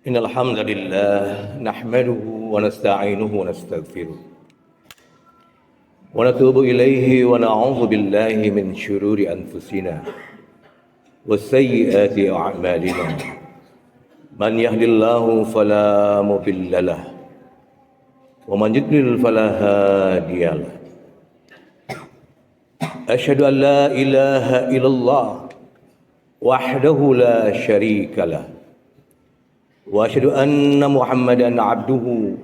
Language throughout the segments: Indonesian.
Innal hamdalillah nahmaduhu wa nasta'inuhu wa nastaghfiruh wa natubu ilaihi wa na'udzu billahi min syururi anfusina wa sayyiati a'malina. Man yahdihillahu fala mudilla lahu wa man yudlil fala hadiyalah. Asyhadu an la ilaha illallah wahdahu la syarika lah wa asyhadu anna Muhammadan abduhu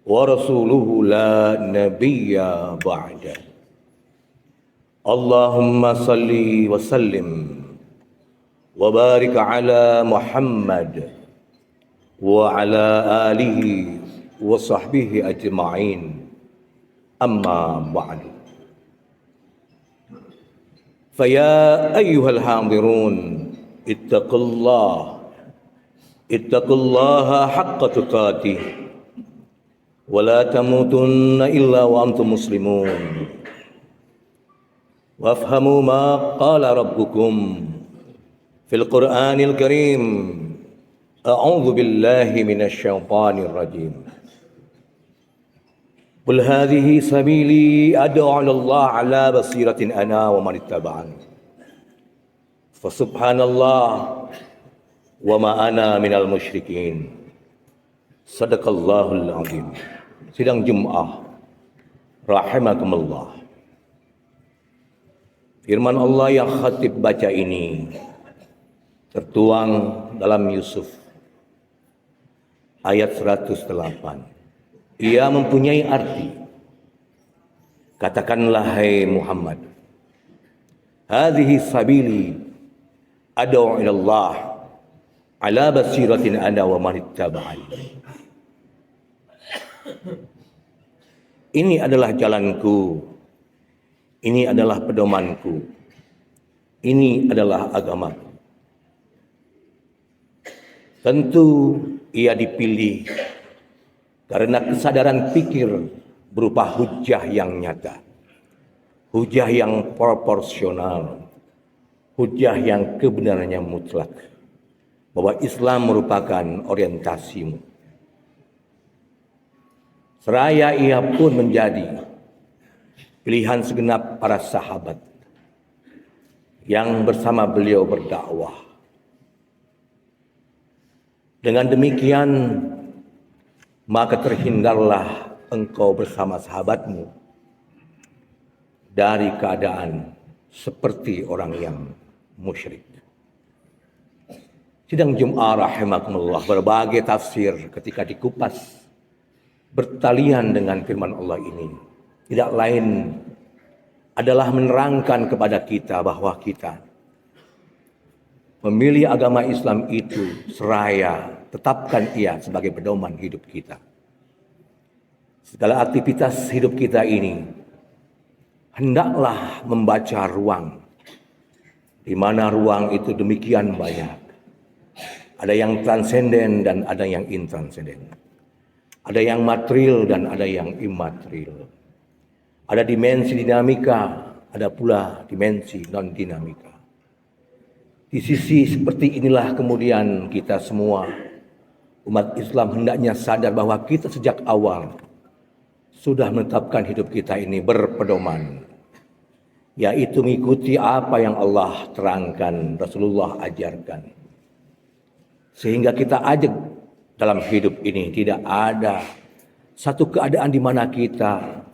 wa rasuluhu la nabiyya ba'da. Allahumma salli wa sallim wa barik ala Muhammad wa ala alihi wa sahbihi ajma'in. Amma ba'du. Faya ayyuhal hadirun ittaqullaha haqqa tuqatih wa la tamutunna illa wa antum muslimun. Wafhamu ma qala rabbukum fil Qur'anil Karim. A'udzu billahi minasy syaithanir rajim. Qul hadhihi sabili ad'u 'ila Allah 'ala basiratin ana wa man ittaba'ani. Fa subhanallah wa ma ana minal musyrikin. Sadaqallahul azim. Sidang Jumat rahimakumullah. Firman Allah yang khatib baca ini tertuang dalam Yusuf ayat 108. Ia mempunyai arti. Katakanlah hai Muhammad, hadhihi sabili ad'u ila Allah ala basiratin ana wa man ittaba'ani. Ini adalah jalanku. Ini adalah pedomanku. Ini adalah agamaku. Tentu ia dipilih karena kesadaran pikir berupa hujah yang nyata, hujah yang proporsional, hujah yang kebenarannya mutlak, bahwa Islam merupakan orientasimu. Seraya ia pun menjadi pilihan segenap para sahabat yang bersama beliau berdakwah. Dengan demikian, maka terhindarlah engkau bersama sahabatmu dari keadaan seperti orang yang musyrik. Sidang Jumat rahimakumullah, berbagai tafsir ketika dikupas bertalian dengan firman Allah ini tidak lain adalah menerangkan kepada kita bahwa kita memilih agama Islam itu seraya tetapkan ia sebagai pedoman hidup kita. Segala aktivitas hidup kita ini hendaklah membaca ruang, di mana ruang itu demikian banyak. Ada yang transenden dan ada yang intransenden. Ada yang material dan ada yang imaterial. Ada dimensi dinamika, ada pula dimensi non-dinamika. Di sisi seperti inilah kemudian kita semua umat Islam hendaknya sadar bahwa kita sejak awal sudah menetapkan hidup kita ini berpedoman, yaitu mengikuti apa yang Allah terangkan, Rasulullah ajarkan. Sehingga kita ajak dalam hidup ini tidak ada satu keadaan di mana kita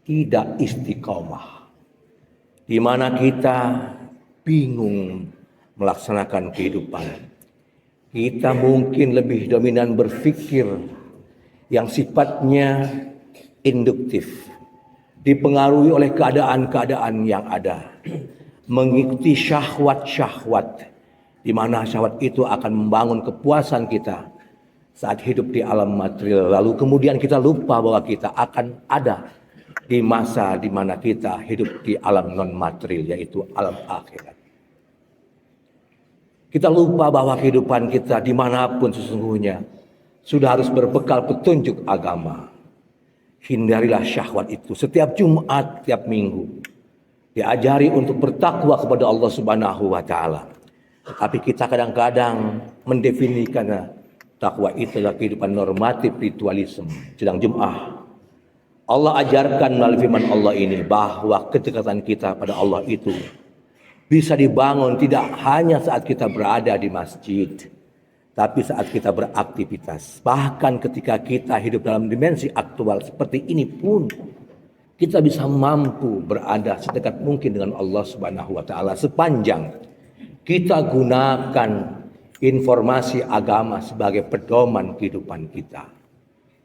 tidak istiqomah, di mana kita bingung melaksanakan kehidupan. Kita mungkin lebih dominan berpikir yang sifatnya induktif, dipengaruhi oleh keadaan-keadaan yang ada, mengikuti syahwat-syahwat di mana syahwat itu akan membangun kepuasan kita saat hidup di alam material. Lalu kemudian kita lupa bahwa kita akan ada di masa di mana kita hidup di alam non material, yaitu alam akhirat. Kita lupa bahwa kehidupan kita dimanapun sesungguhnya sudah harus berbekal petunjuk agama. Hindarilah syahwat itu. Setiap Jumat, setiap minggu diajari untuk bertakwa kepada Allah Subhanahu wa taala. Tapi kita kadang-kadang mendefinisikan takwa itu adalah kehidupan normatif ritualisme. Sedang Jumat, Allah ajarkan melalui firman Allah ini bahwa kedekatan kita pada Allah itu bisa dibangun tidak hanya saat kita berada di masjid, tapi saat kita beraktivitas. Bahkan ketika kita hidup dalam dimensi aktual seperti ini pun, kita bisa mampu berada sedekat mungkin dengan Allah Subhanahu wa taala sepanjang kita gunakan informasi agama sebagai pedoman kehidupan kita.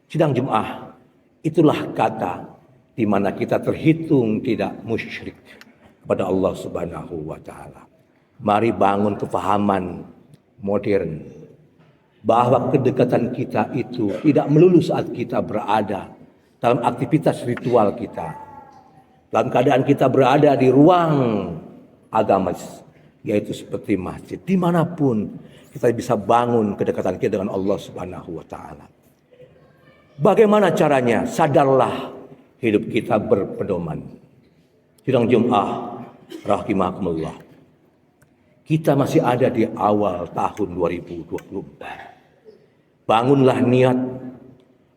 Sidang Jumat, itulah kata di mana kita terhitung tidak musyrik kepada Allah Subhanahu wa taala. Mari bangun kefahaman modern bahwa kedekatan kita itu tidak melulu saat kita berada dalam aktivitas ritual kita, dalam keadaan kita berada di ruang agamis, yaitu seperti masjid. Dimanapun kita bisa bangun kedekatan kita dengan Allah Subhanahu wa taala. Bagaimana caranya? Sadarlah hidup kita berpedoman. Sidang Jumat rahimakumullah. Kita masih ada di awal tahun 2024. Bangunlah niat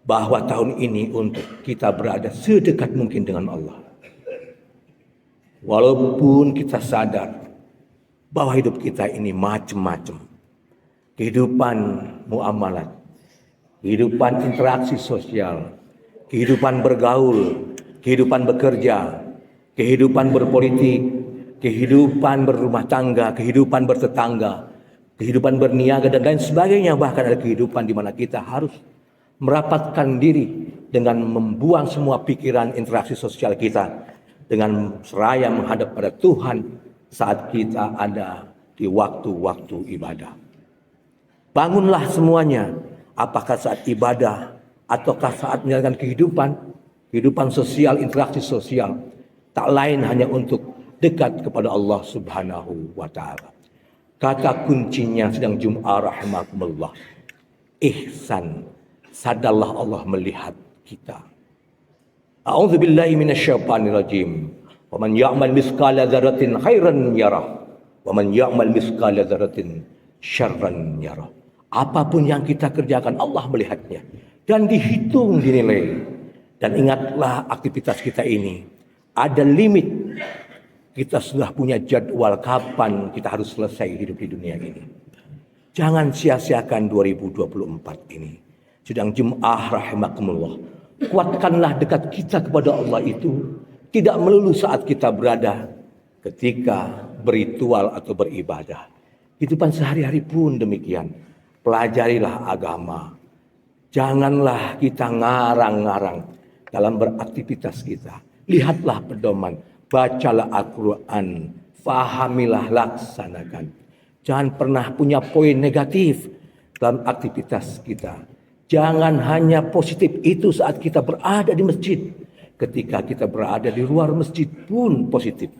bahwa tahun ini untuk kita berada sedekat mungkin dengan Allah. Walaupun kita sadar bahwa hidup kita ini macam-macam. Kehidupan muamalat, kehidupan interaksi sosial, kehidupan bergaul, kehidupan bekerja, kehidupan berpolitik, kehidupan berumah tangga, kehidupan bertetangga, kehidupan berniaga dan lain sebagainya. Bahkan ada kehidupan di mana kita harus merapatkan diri dengan membuang semua pikiran interaksi sosial kita dengan seraya menghadap pada Tuhan saat kita ada di waktu-waktu ibadah. Bangunlah semuanya, apakah saat ibadah ataukah saat menjalankan kehidupan sosial, interaksi sosial, tak lain hanya untuk dekat kepada Allah Subhanahu wa taala. Kata kuncinya sedang Jumat rahimakumullah, ihsan. Sadarlah Allah melihat kita. A'udzubillahi minasyaitonirrajim. Wa man ya'mal mithqala dzarratin khairan yarah wa man ya'mal mithqala dzarratin syarran yarah. Apapun yang kita kerjakan Allah melihatnya dan dihitung, dinilai. Dan ingatlah aktivitas kita ini ada limit. Kita sudah punya jadwal kapan kita harus selesai hidup di dunia ini. Jangan sia-siakan 2024 ini. Sedang Jumat rahimakumullah. Kuatkanlah dekat kita kepada Allah itu tidak melulu saat kita berada ketika berritual atau beribadah. Kehidupan sehari-hari pun demikian. Pelajarilah agama. Janganlah kita ngarang-ngarang dalam beraktivitas kita. Lihatlah pedoman. Bacalah Al-Quran. Fahamilah, laksanakan. Jangan pernah punya poin negatif dalam aktivitas kita. Jangan hanya positif itu saat kita berada di masjid. Ketika kita berada di luar masjid pun positif.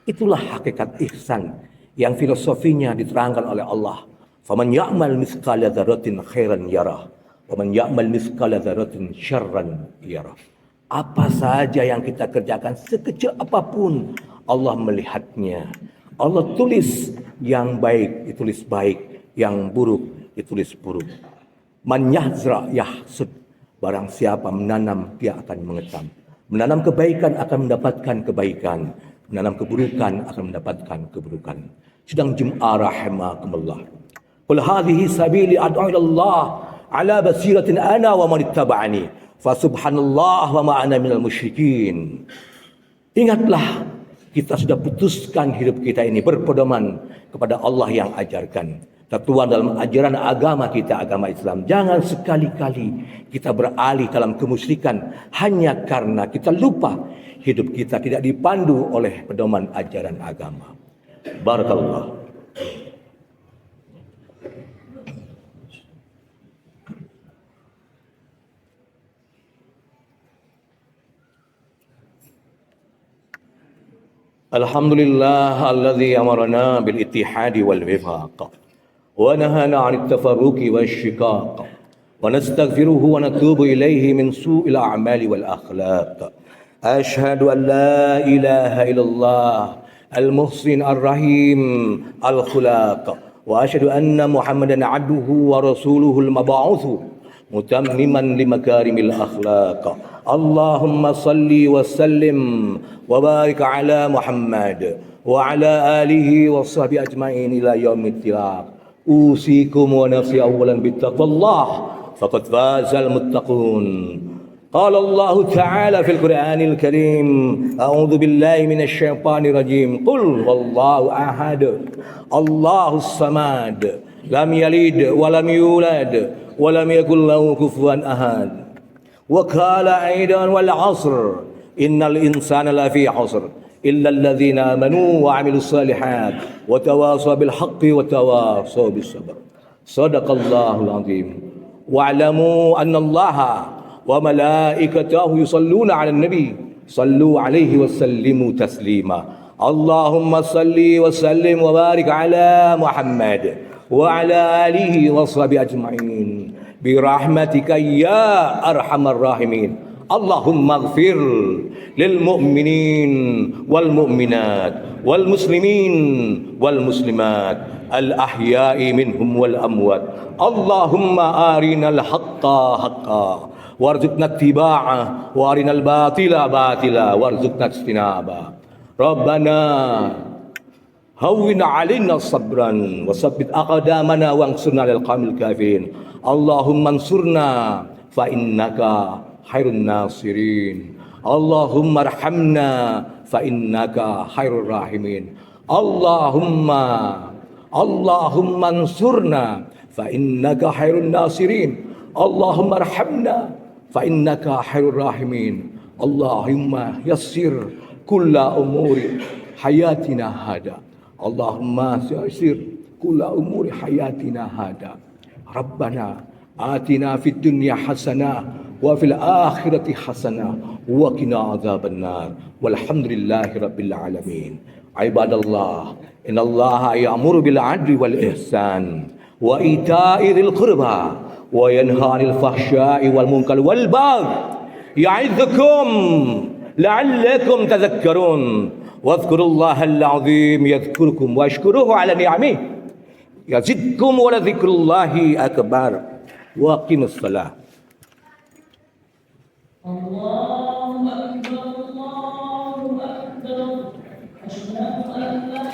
Itulah hakikat ihsan yang filosofinya diterangkan oleh Allah. Faman ya'mal mithqala dzarratin khairan yarah wa man ya'mal mithqala dzarratin syarran yarah. Apa saja yang kita kerjakan sekecil apapun Allah melihatnya. Allah tulis yang baik ditulis baik, yang buruk ditulis buruk. Man yahzra yahsud. Barang siapa menanam dia akan mengetam. Menanam kebaikan akan mendapatkan kebaikan. Menanam keburukan akan mendapatkan keburukan. Sedang Jumat rahimakumullah. Qul hadhihi sabili ad'u ila Allah ala basiratin ana wa man ittaba'ani fa subhanallah wa ma ana minal musyrikin. Ingatlah, kita sudah putuskan hidup kita ini berpedoman kepada Allah yang ajarkan. Tertuang dalam ajaran agama kita, agama Islam. Jangan sekali-kali kita beralih dalam kemusyrikan hanya karena kita lupa hidup kita tidak dipandu oleh pedoman ajaran agama. Barakallah. Alhamdulillah alladzi amarna bil ittihadi wal wifaq wa nahana 'anit tafarruqi wasyiqaq wa nastaghfiruhu wa natubu ilaihi min su'il a'mali wal akhlaq. Ashhadu an la ilaha illallah al-muhsin ar-rahim al-khulaq wa asyhadu anna Muhammadan 'abduhu wa rasuluhu al-mab'utsu mutammiman limakarimil akhlaq. Allahumma salli wa sallim wa barik ala Muhammad wa ala alihi wa sahbihi ajma'in ila yaumil tilaq. Usikum wa nafsi awwalan bittaqwallah faqad fazal muttaqun. Qala Allah Ta'ala fil Qur'anil Karim, a'udzu billahi minasy syaithanir rajim. Qul wallahu ahad. Allahus samad. Lam yalid wa lam yulad wa lam yakul lahu kufuwan ahad. Wa qala aidan wal 'asr innal insana lafi 'usr illa alladhina amanu wa 'amilus salihat wa tawasaw bil haqqi wa tawasaw bis sabr. Shadaqallahul 'azim. Wa'lamu anna Allaha wa malaikatahu yusalluna 'alan nabi sallu 'alaihi wa sallimu taslima. Allahumma salli wa sallim wa barik ala Muhammad wa ala alihi wa sahbihi ajma'in birahmatika ya arhamar rahimin. Allahumma ighfir lil mu'minin wal mu'minat wal muslimin wal muslimat al ahya'i minhum wal amwat. Allahumma arinal haqqa haqqa warzuqna ittiba'ah wa arinal batila batila warzuqna ijtinabah. Rabbana hawwin 'alaina sabran wa tsabbit aqdamana wansurna 'alal qaumil kafirin. Allahumma ansurna fa innaka khairun nasirin. Allahumma arhamna fa innaka khairur rahimin. Allahumma ansurna fa innaka khairun nasirin. Allahumma arhamna fa innaka khairur rahimin. Allahumma yassir kulla umuri hayatina hada. Allahumma yassir kulla umuri hayatina hada. Rabbana atina fid dunya hasanah wa fil akhirati hasanah wa qina adzabannar. Walhamdulillahi rabbil alamin. Ibadallah, innallaha ya'muru bil 'adli wal ihsan wa ita'i dzil qurba wa yanha 'anil fahsya'i wal munkari wal baghi ya'idzukum la'allakum tadhakkarun. Wadhkurullahal 'azim yadhkurkum washkuruhu 'ala ni'amihi yazidkum wa dzikrullahi akbar. Wa aqimus shalah. Allahu akbar, Allahu akbar. Asyhadu an la